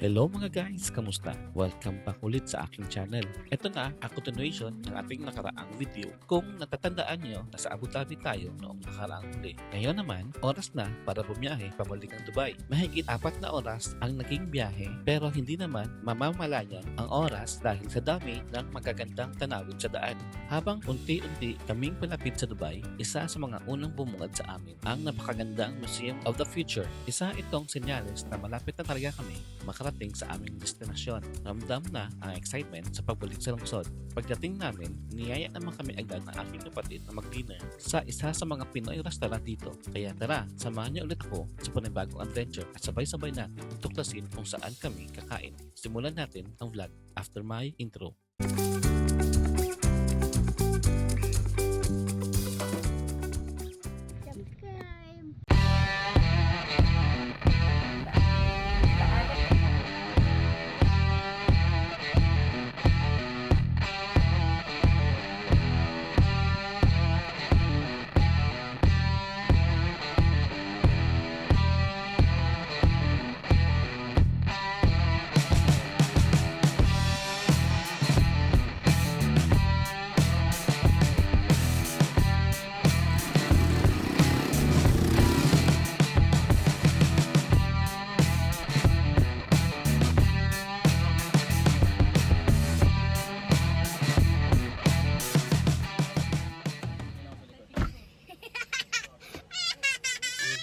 Hello mga guys, kamusta? Welcome back ulit sa aking channel. Ito na ang continuation ng ating nakaraang video. Kung natatandaan nyo, nasa Abu Dhabi tayo noong nakaraang huli. Ngayon naman, oras na para bumiyahe pabalik ng Dubai. Mahigit 4 na oras ang naging biyahe pero hindi naman mamamalayan ang oras dahil sa dami ng magagandang tanawin sa daan. Habang unti-unti kaming palapit sa Dubai, isa sa mga unang bumungad sa amin ang napakagandang Museum of the Future. Isa itong senyales na malapit na talaga kami makarating sa aming destinasyon. Ramdam na ang excitement sa pagbalik sa lungsod. Pagdating namin, niyaya naman kami agad ng aking kapatid na mag-dinner sa isa sa mga Pinoy restaurant dito. Kaya tara, samahan niyo ulit ako sa panibagong adventure at sabay-sabay natin tuklasin kung saan kami kakain. Simulan natin ang vlog after my intro.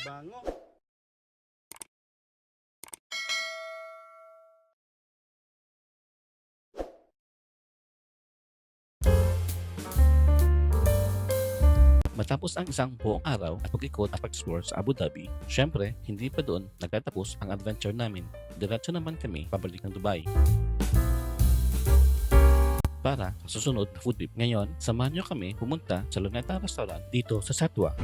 Bango. Matapos ang isang buong araw at pag-ikot at pag-explore sa Abu Dhabi, syempre, hindi pa doon nagtatapos ang adventure namin. Diretso naman kami pabalik ng Dubai para sa susunod na food trip. Ngayon, samahan nyo kami pumunta sa Luneta Restaurant dito sa Satwa.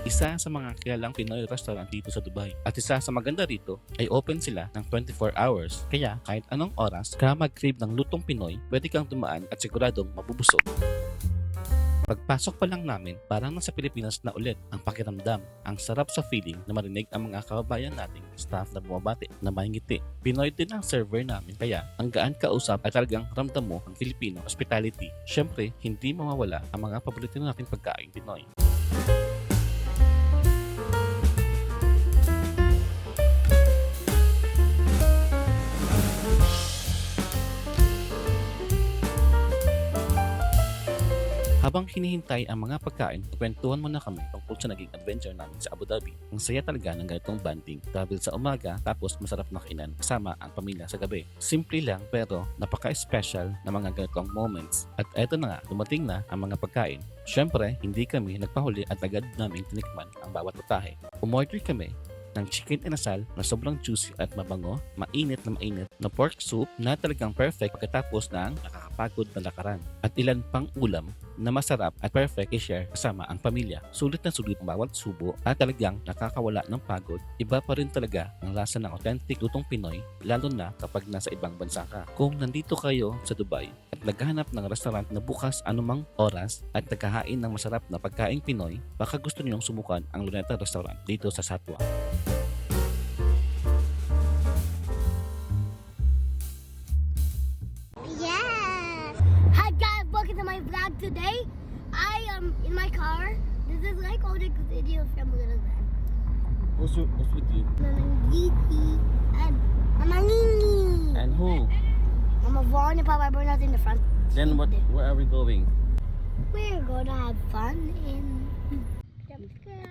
Isa sa mga kilalang Pinoy restaurant dito sa Dubai. At isa sa maganda rito ay open sila ng 24 hours. Kaya kahit anong oras ka mag-crave ng lutong Pinoy, pwede kang dumaan at siguradong mabubusog. Pagpasok pa lang namin, parang nasa Pilipinas na ulit ang pakiramdam. Ang sarap sa feeling na marinig ang mga kababayan nating staff na bumabati na may ngiti. Pinoy din ang server namin kaya ang gaan kausap ay talagang ramdam mo ang Filipino hospitality. Syempre, hindi mawawala ang mga paborito nating pagkain Pinoy. Habang hinihintay ang mga pagkain, kwentuhan muna kami tungkol sa naging adventure namin sa Abu Dhabi. Ang saya talaga ng ganitong banding. Travel sa umaga tapos masarap na kainan kasama ang pamilya sa gabi. Simple lang pero napaka-special na mga ganitong moments. At eto na nga, dumating na ang mga pagkain. Syempre, hindi kami nagpahuli at agad namin tinikman ang bawat putahe. Umorder kami ng chicken inasal na sobrang juicy at mabango, mainit na pork soup na talagang perfect pagkatapos ng nakakapagod na lakaran. At ilan pang ulam na masarap at perfect i-share kasama ang pamilya. Sulit na sulit ang bawat subo at talagang nakakawala ng pagod. Iba pa rin talaga ang lasa ng authentic lutong Pinoy, lalo na kapag nasa ibang bansa ka. Kung nandito kayo sa Dubai at naghahanap ng restaurant na bukas anumang oras at nagkahain ng masarap na pagkaing Pinoy, baka gusto niyong sumukan ang Luneta Restaurant dito sa Satwa. Welcome to my vlog today. I am in my car. This is like all the videos from Little Van. What's with you? Mamangiti and Mamangini. And who? Mama Vaughn and Papa Bernard in the front. Then where are we going? We're gonna have fun in subscribe.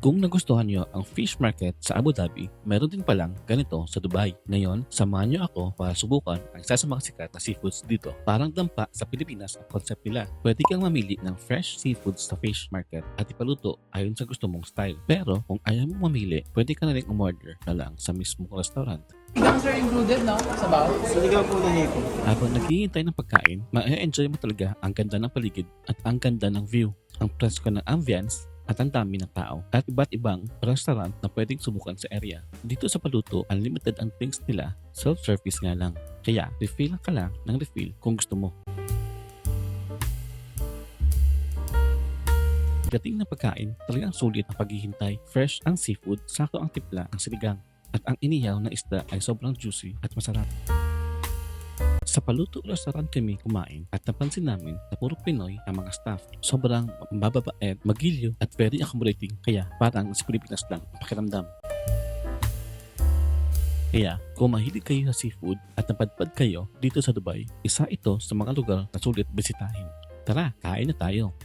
Kung nagustuhan nyo ang fish market sa Abu Dhabi, meron din palang ganito sa Dubai. Ngayon, samahan nyo ako para subukan ang isa sa mga sikat na seafoods dito. Parang dampa sa Pilipinas ang concept nila. Pwede kang mamili ng fresh seafoods sa fish market at ipaluto ayon sa gusto mong style. Pero kung ayaw mo mamili, pwede ka na rin umorder na lang sa mismong restaurant. Sinigang sir included, no? Sabaw? Sinigang po na hiko. Habang naghihintay ng pagkain, ma-enjoy mo talaga ang ganda ng paligid at ang ganda ng view. Ang presko ng ambience at ang dami ng tao at iba't ibang restaurant na pwedeng subukan sa area. Dito sa Paluto, unlimited ang drinks nila, self-service nga lang. Kaya refill ka lang ng refill kung gusto mo. Pagdating ng pagkain, talagang sulit ang paghihintay. Fresh ang seafood, sakto ang timpla ng sinigang. At ang inihaw na isda ay sobrang juicy at masarap. Sa Paluto Restaurant kami kumain at napansin namin na puro Pinoy ang mga staff. Sobrang mababait, magilyo at very accommodating, kaya parang sa Pilipinas lang ang pakiramdam. Kaya kung mahilig kayo sa seafood at napadpad kayo dito sa Dubai, isa ito sa mga lugar na sulit bisitahin. Tara, kain na tayo!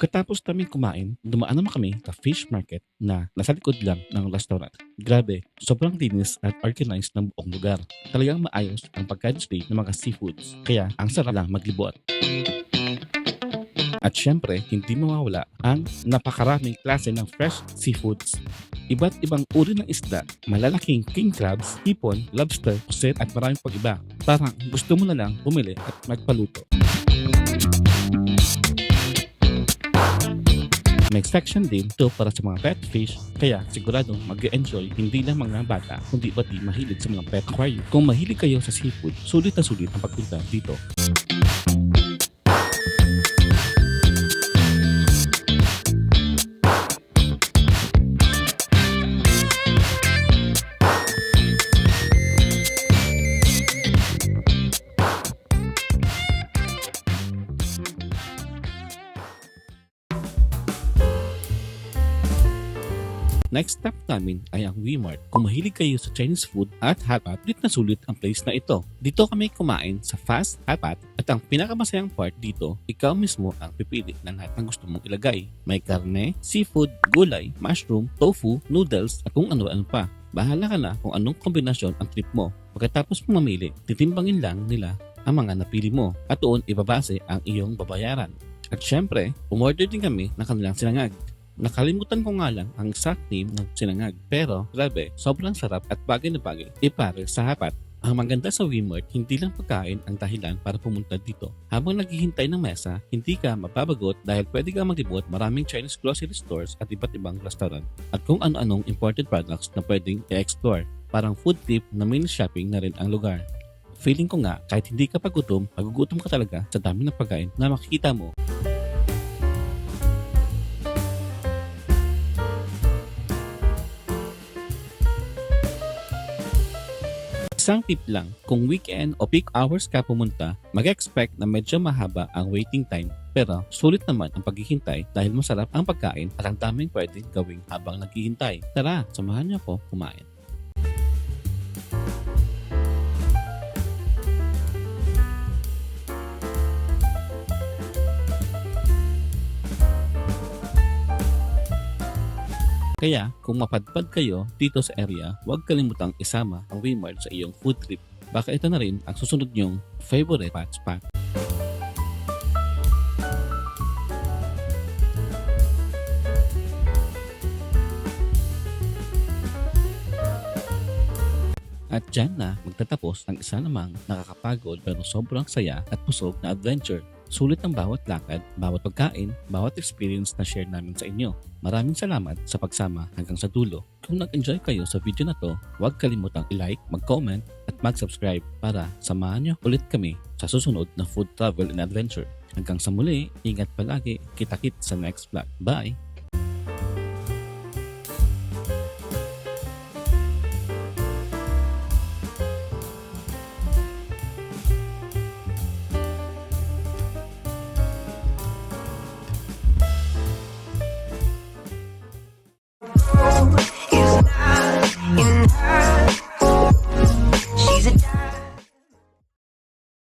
Pagkatapos namin kumain, dumaan naman kami sa fish market na nasa likod lang ng restaurant. Grabe, sobrang linis at organized ng buong lugar. Talagang maayos ang pagka-display ng mga seafoods, kaya ang sarap lang maglibot. At syempre, hindi mawawala ang napakaraming klase ng fresh seafoods. Iba't ibang uri ng isda, malalaking king crabs, hipon, lobster, puset at maraming pang iba. Parang gusto mo na lang bumili at magpaluto. May section din ito para sa mga pet fish, kaya siguradong mag-enjoy hindi lang mga bata kundi pati mahilig sa mga pet aquarium. Kung mahilig kayo sa seafood, sulit na sulit ang pagpunta dito. Next stop namin ay ang Wmart. Kung mahilig kayo sa Chinese food at hotpot, sulit na sulit ang place na ito. Dito kami kumain sa fast hotpot at ang pinakamasayang part dito, ikaw mismo ang pipili ng lahat ng gusto mong ilagay. May karne, seafood, gulay, mushroom, tofu, noodles at kung ano-ano pa. Bahala ka na kung anong kombinasyon ang trip mo. Pagkatapos mong mamili, titimbangin lang nila ang mga napili mo at doon ibabase ang iyong babayaran. At syempre, umorder din kami ng kanilang sinangag. Nakalimutan ko nga lang ang exact name ng sinangag. Pero, grabe, sobrang sarap at bagay na bagay. Ipare sa hapat. Ang maganda sa Wmart, hindi lang pagkain ang dahilan para pumunta dito. Habang naghihintay ng mesa, hindi ka mababagot dahil pwede kang maglibot maraming Chinese grocery stores at iba't ibang restaurant. At kung ano-anong imported products na pwedeng i-explore. Parang food trip na mini shopping na rin ang lugar. Feeling ko nga, kahit hindi ka pagutom, magugutom ka talaga sa dami ng pagkain na makikita mo. Isang tip lang, kung weekend o peak hours ka pumunta, mag-expect na medyo mahaba ang waiting time. Pero sulit naman ang paghihintay dahil masarap ang pagkain at ang daming pwedeng gawing habang naghihintay. Tara, samahan niyo ako kumain. Kaya kung mapadpad kayo dito sa area, huwag kalimutang isama ang Wmart sa iyong food trip. Baka ito na rin ang susunod nyong favorite spot. At dyan na magtatapos ang isa namang nakakapagod pero sobrang saya at busog na adventure. Sulit ang bawat lakad, bawat pagkain, bawat experience na share namin sa inyo. Maraming salamat sa pagsama hanggang sa dulo. Kung nag-enjoy kayo sa video na to, huwag kalimutang i-like, mag-comment at mag-subscribe para samahan nyo ulit kami sa susunod na food travel and adventure. Hanggang sa muli, ingat palagi, kita-kit sa next vlog. Bye!